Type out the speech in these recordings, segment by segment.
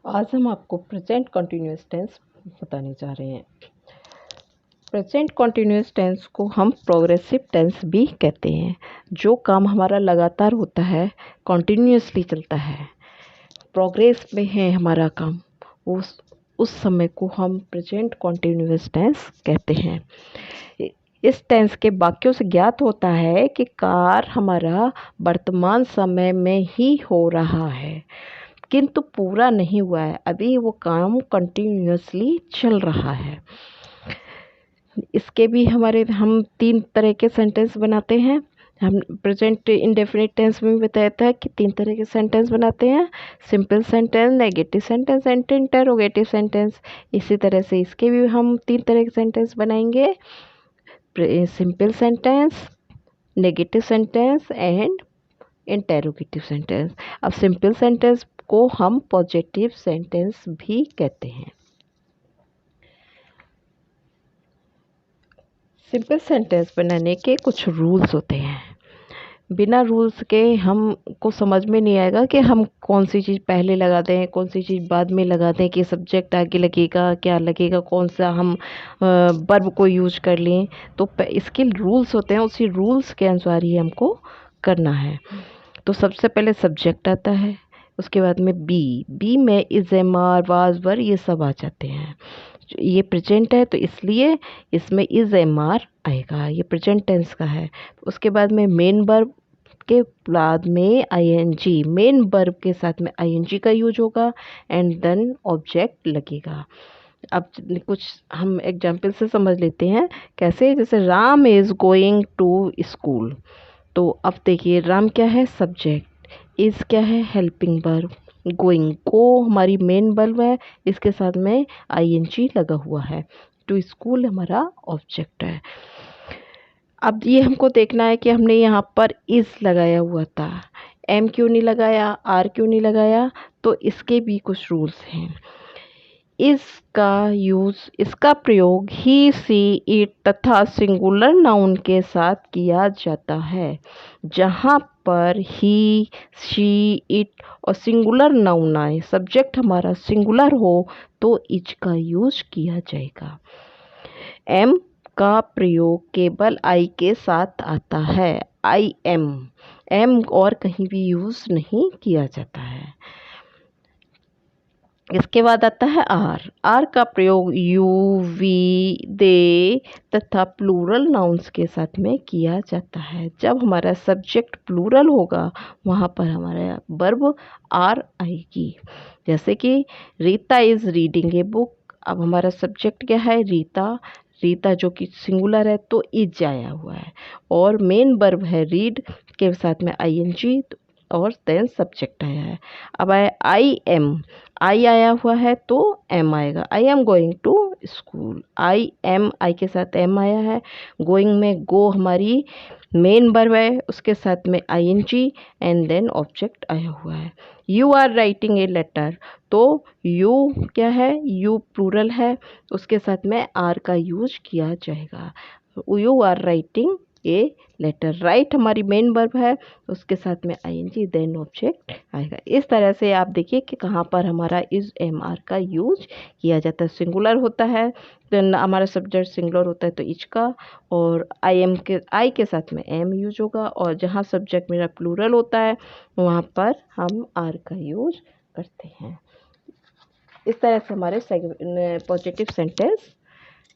आज हम आपको प्रेजेंट कंटिन्यूअस टेंस बताने जा रहे हैं। प्रेजेंट कंटिन्यूअस टेंस को हम प्रोग्रेसिव टेंस भी कहते हैं। जो काम हमारा लगातार होता है, कंटिन्यूअसली चलता है, प्रोग्रेस में है हमारा काम, उस समय को हम प्रेजेंट कंटिन्यूअस टेंस कहते हैं। इस टेंस के वाक्यों से ज्ञात होता है कि कार्य हमारा वर्तमान समय में ही हो रहा है, किंतु पूरा नहीं हुआ है, अभी वो काम कंटिन्यूअसली चल रहा है। इसके भी हम 3 तरह के सेंटेंस बनाते हैं। हम प्रेजेंट इंडेफिनिट टेंस में भी बताया था कि 3 तरह के सेंटेंस बनाते हैं: simple sentence, negative sentence and interrogative sentence. इसी तरह से इसके भी हम 3 तरह के सेंटेंस बनाएंगे: simple sentence, negative sentence and interrogative sentence. अब सिंपल सेंटेंस को हम पॉजिटिव सेंटेंस भी कहते हैं। सिंपल सेंटेंस बनाने के कुछ रूल्स होते हैं। बिना रूल्स के हमको समझ में नहीं आएगा कि हम कौन सी चीज़ पहले लगा दें, कौन सी चीज़ बाद में लगा दें, कि सब्जेक्ट आगे लगेगा, क्या लगेगा, कौन सा हम वर्ब को यूज कर लें। तो इसके रूल्स होते हैं, उसी रूल्स के अनुसार ही हमको करना है। तो सबसे पहले सब्जेक्ट आता है, उसके बाद में बी में इज, एम, आर, वाज, वर, ये सब आ जाते हैं। ये प्रेजेंट है तो इसलिए इसमें इज, एम, आर आएगा, ये प्रेजेंट टेंस का है। उसके बाद में मेन वर्ब के बाद में आईएनजी, मेन वर्ब के साथ में आईएनजी का यूज होगा एंड देन ऑब्जेक्ट लगेगा। अब कुछ हम एग्जाम्पल से समझ लेते हैं कैसे। जैसे Ram is going to school, तो अब देखिए राम क्या है, सब्जेक्ट, इज क्या है, हेल्पिंग वर्ब, गोइंग को हमारी मेन वर्ब है, इसके साथ में आईएनजी लगा हुआ है, टू स्कूल हमारा ऑब्जेक्ट है। अब ये हमको देखना है कि हमने यहाँ पर इज लगाया हुआ था, एम क्यों नहीं लगाया, आर क्यों नहीं लगाया। तो इसके भी कुछ रूल्स हैं। इसका प्रयोग ही, सी, इट तथा सिंगुलर नाउन के साथ किया जाता है। जहाँ पर ही, शी, इट और सिंगुलर नाउन आए, सब्जेक्ट हमारा सिंगुलर हो, तो इज का यूज किया जाएगा। एम का प्रयोग केवल आई के साथ आता है, आई एम और कहीं भी यूज नहीं किया जाता है। इसके बाद आता है आर का प्रयोग यू, वी, दे तथा प्लूरल नाउन्स के साथ में किया जाता है। जब हमारा सब्जेक्ट प्लूरल होगा, वहाँ पर हमारा वर्ब आर आएगी। जैसे कि Rita is reading a book, अब हमारा सब्जेक्ट क्या है, रीता जो कि सिंगुलर है तो इज आया हुआ है, और मेन वर्ब है रीड के साथ में आईएनजी और देन सब्जेक्ट आया है। अब आया आई आया हुआ है तो एम आएगा, I am going to school, I के साथ एम आया है। गोइंग में गो हमारी मेन वर्ब है, उसके साथ में आईएनजी एंड देन ऑब्जेक्ट आया हुआ है। You are writing a letter, तो यू क्या है, यू प्लूरल है, उसके साथ में आर का यूज किया जाएगा। You are writing a letter, right हमारी मेन वर्ब है, उसके साथ में आईएनजी देन ऑब्जेक्ट आएगा। इस तरह से आप देखिए कि कहाँ पर हमारा इज, एम, आर का यूज किया जाता है। सिंगुलर होता है तो हमारा सब्जेक्ट सिंगुलर होता है तो इज का, और आई के साथ में एम यूज होगा, और जहाँ सब्जेक्ट मेरा प्लूरल होता है वहाँ पर हम आर का यूज करते हैं। इस तरह से हमारे पॉजिटिव सेंटेंस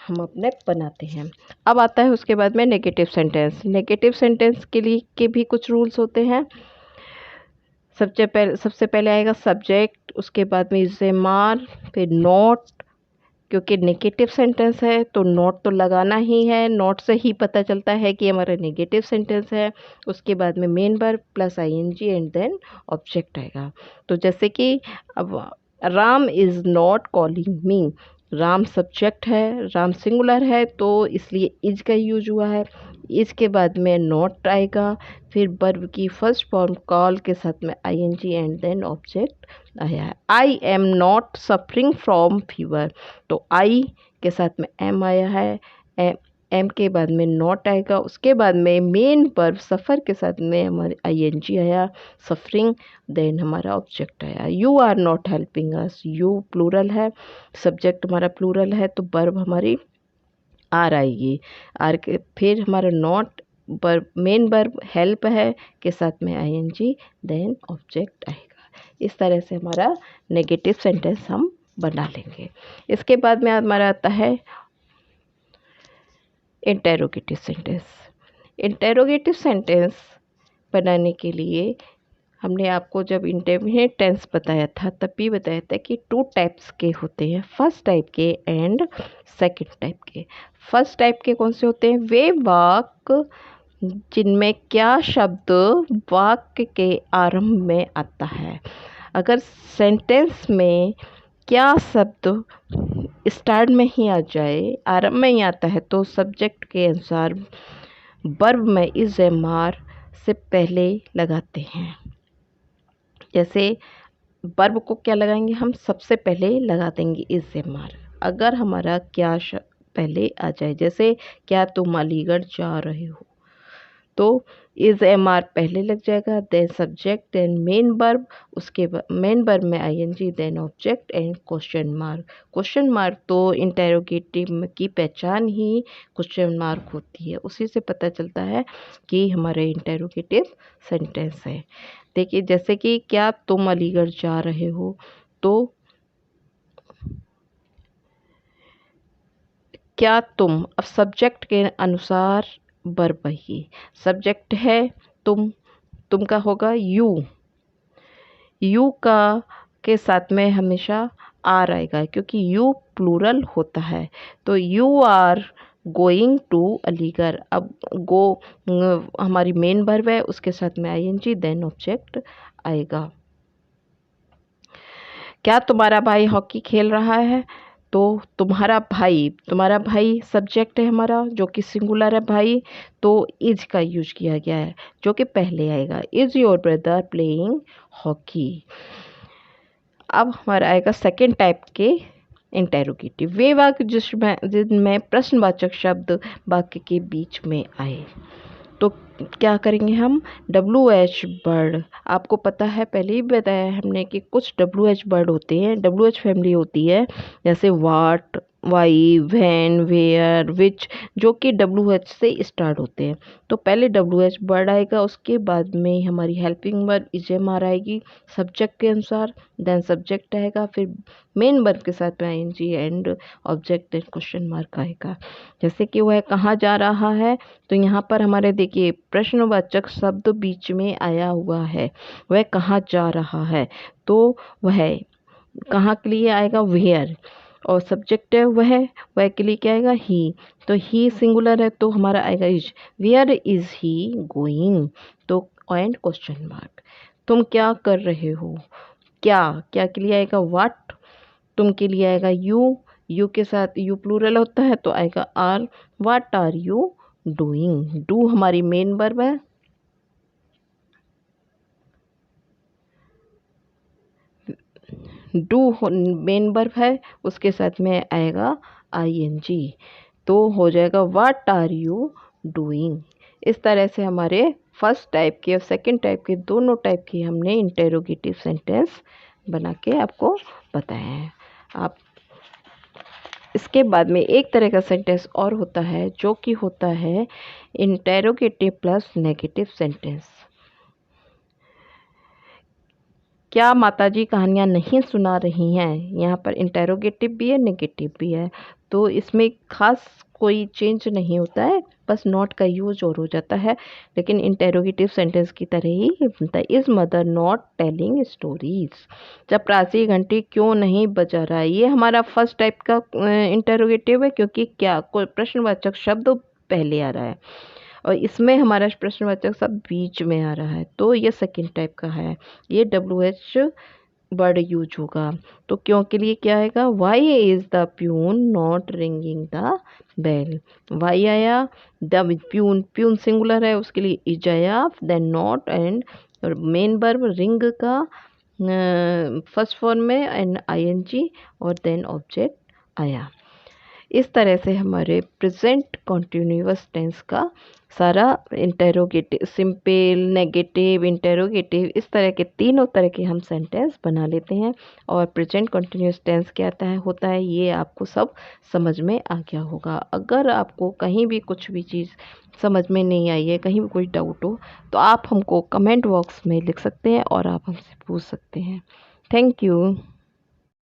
हम अपने बनाते हैं। अब आता है उसके बाद में नेगेटिव सेंटेंस। नेगेटिव सेंटेंस के लिए के भी कुछ रूल्स होते हैं। सबसे पहले आएगा सब्जेक्ट, उसके बाद में इज, एम, आर, फिर नॉट, क्योंकि नेगेटिव सेंटेंस है तो नॉट तो लगाना ही है, नॉट से ही पता चलता है कि हमारा नेगेटिव सेंटेंस है। उसके बाद में main verb plus ING and then object आएगा। तो जैसे कि अब Ram is not calling me, Ram subject है, राम सिंगुलर है तो इसलिए इज का यूज हुआ है। इसके बाद में नॉट आएगा, फिर वर्ब की फर्स्ट फॉर्म कॉल के साथ में आईएनजी एंड देन ऑब्जेक्ट आया है। I am not suffering from fever, तो आई के साथ में एम आया है, एम के बाद में नॉट आएगा, उसके बाद में मेन वर्ब सफ़र के साथ में हमारे आईएनजी आया, सफरिंग, देन हमारा ऑब्जेक्ट आया। You are not helping us, you plural है, सब्जेक्ट हमारा प्लूरल है, तो वर्ब हमारी आर आएगी। आर के फिर हमारा not verb, main verb help है के साथ में आईएनजी, देन ऑब्जेक्ट आएगा। इस तरह से हमारा नेगेटिव सेंटेंस हम बना लेंगे। इसके बाद में हमारा आता है इंटेरोगेटिव सेंटेंस। इंटेरोगेटिव सेंटेंस बनाने के लिए हमने आपको जब इंडेफिनिट टेंस बताया था तब भी बताया था कि 2 टाइप्स के होते हैं, फर्स्ट टाइप के एंड सेकंड टाइप के। फर्स्ट टाइप के कौन से होते हैं? वे वाक्य जिनमें क्या शब्द वाक्य के आरंभ में आता है। अगर सेंटेंस में क्या शब्द स्टार्ट में ही आ जाए, आरंभ में ही आता है, तो सब्जेक्ट के अनुसार वर्ब में इज एम आर से पहले लगाते हैं। जैसे वर्ब को क्या लगाएंगे हम? सबसे पहले लगा देंगे इज एम आर। अगर हमारा क्या पहले आ जाए, जैसे क्या तुम अलीगढ़ जा रहे हो, तो इज एम आर पहले लग जाएगा, then subject, then main verb, उसके बाद मेन वर्ब में ING, then object and question mark. Question mark तो इंटेरोगेटिव की पहचान ही क्वेश्चन मार्क होती है, उसी से पता चलता है कि हमारे इंटेरोगेटिव सेंटेंस है। देखिए जैसे कि क्या तुम अलीगढ़ जा रहे हो, तो क्या तुम, अब सब्जेक्ट के अनुसार वर्ब ही, सब्जेक्ट है तुम का होगा यू, यू का के साथ में हमेशा आर आएगा क्योंकि यू प्लूरल होता है। तो you are going to Aligarh, अब गो हमारी मेन वर्ब है, उसके साथ में आईएनजी, देन ऑब्जेक्ट आएगा। क्या तुम्हारा भाई हॉकी खेल रहा है, तो तुम्हारा भाई सब्जेक्ट है हमारा जो कि सिंगुलर है भाई, तो इज का यूज किया गया है जो कि पहले आएगा। Is your brother playing hockey. अब हमारा आएगा सेकेंड टाइप के इंटेरोगेटिव, वे वाक्य जिनमें प्रश्नवाचक शब्द वाक्य के बीच में आए। तो क्या करेंगे हम? WH वर्ड, आपको पता है पहले ही बताया है हमने कि कुछ WH वर्ड होते हैं, WH फैमिली होती है, जैसे वाट, वाई, वैन, वेयर, विच, जो कि WH से स्टार्ट होते हैं। तो पहले WH वर्ड आएगा, उसके बाद में हमारी हेल्पिंग वर्ब इजेमआर आएगी सब्जेक्ट के अनुसार, देन सब्जेक्ट आएगा, फिर मेन वर्ब के साथ में ING and object and question mark आएगा। जैसे कि वह कहाँ जा रहा है, तो यहाँ पर हमारे देखिए प्रश्नवाचक शब्द बीच में आया हुआ है, वह कहाँ जा रहा है, तो वह कहाँ के लिए आएगा? वेयर, और सब्जेक्ट है वह के लिए क्या आएगा? ही, तो ही सिंगुलर है तो हमारा आएगा is, where is he going, तो एंड क्वेश्चन मार्क। तुम क्या कर रहे हो, क्या के लिए आएगा? व्हाट, तुम के लिए आएगा यू के साथ यू प्लूरल होता है तो आएगा are, what are you doing. Do हमारी मेन वर्ब है, डू मेन वर्ब है, उसके साथ में आएगा आईएनजी, तो हो जाएगा व्हाट आर यू डूइंग। इस तरह से हमारे फर्स्ट टाइप के और सेकंड टाइप के दोनों टाइप के हमने इंटेरोगेटिव सेंटेंस बना के आपको बताया है। आप इसके बाद में एक तरह का सेंटेंस और होता है जो कि होता है इंटेरोगेटिव प्लस नेगेटिव सेंटेंस। क्या माताजी कहानियाँ नहीं सुना रही हैं, यहाँ पर इंटेरोगेटिव भी है नेगेटिव भी है, तो इसमें खास कोई चेंज नहीं होता है, बस नॉट का यूज और हो जाता है, लेकिन इंटेरोगेटिव सेंटेंस की तरह ही बनता है। Is mother not telling stories, जब प्राची घंटी क्यों नहीं बजा रहा है, ये हमारा फर्स्ट टाइप का इंटेरोगेटिव है क्योंकि क्या कोई प्रश्नवाचक शब्द पहले आ रहा है और इसमें हमारा प्रश्नवाचक शब्द बीच में आ रहा है, तो ये सेकंड टाइप का है, ये WH वर्ड यूज होगा। तो क्यों के लिए क्या आएगा? Why is the peon not ringing the bell, why आया, द प्यून सिंगुलर है उसके लिए इज आया, then not and main verb ring का फर्स्ट फॉर्म में एंड आईएनजी और देन ऑब्जेक्ट आया। इस तरह से हमारे प्रेजेंट कॉन्टिन्यूअस टेंस का सारा इंटेरोगेटिव, सिंपल, नेगेटिव, इंटेरोगेटिव, इस तरह के तीनों तरह के हम सेंटेंस बना लेते हैं। और प्रेजेंट कॉन्टिन्यूअस टेंस क्या होता है ये आपको सब समझ में आ गया होगा। अगर आपको कहीं भी कुछ भी चीज़ समझ में नहीं आई है, कहीं भी कोई डाउट हो, तो आप हमको कमेंट बॉक्स में लिख सकते हैं और आप हमसे पूछ सकते हैं। Thank you.